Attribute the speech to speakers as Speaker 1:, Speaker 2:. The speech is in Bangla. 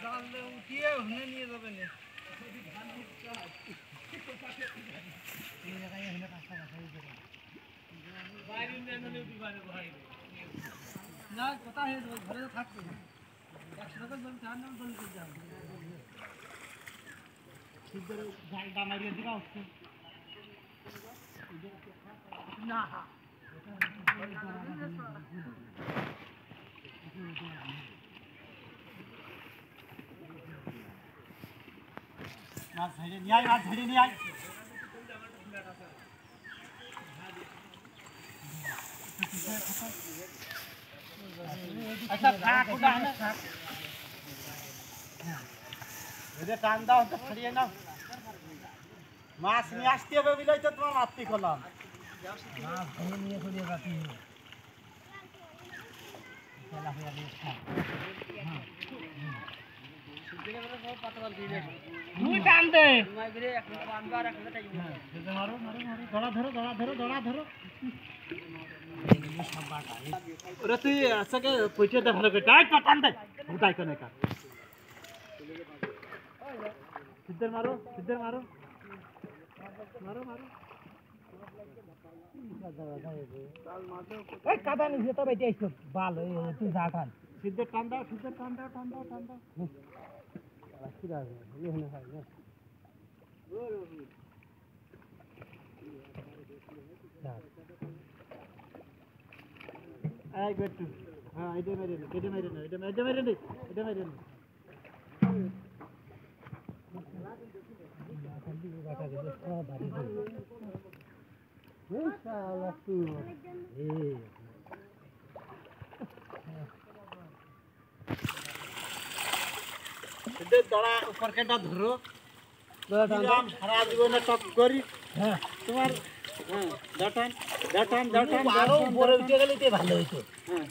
Speaker 1: জালে উঠিয়ে ওখানে নিয়ে যাবে না না কোথায় ঘরে থাকবে 100 টাকা জমি চার নাম বলে দিতে যাবে সিদ্ধের জালটা মারিয়ে দিবা হচ্ছে না মাছ ধরে নিয়ে আয় আচ্ছা থাক ওটা না থাক এদের টান দাও তো ছড়িয়ে নাও মাছ নিয়ে আসতে হবে বলেই তো তোমার মাতৃ করলাম মাছ ধরে নিয়ে ছড়িয়ে যাচ্ছি খেলা হয়ে গেছে তুই টান দে মারো দড়া ধরো ওরা তুই আজকে পয়সাটা ভালো করে টান দে উঠাই কেন একা সিদ্ধের মারো কাদা নিচে তো বেঁচে আসতো ভালো তুই যা টান সিদ্ধের টান দাও এই বেটু হ্যাঁ এটা মেরে নে দড়া উপর কেটা ধরো সারা জীবনে টপ করি হ্যাঁ তোমার ডাটান উপরে উঠে গেলে ভালো হইতো হ্যাঁ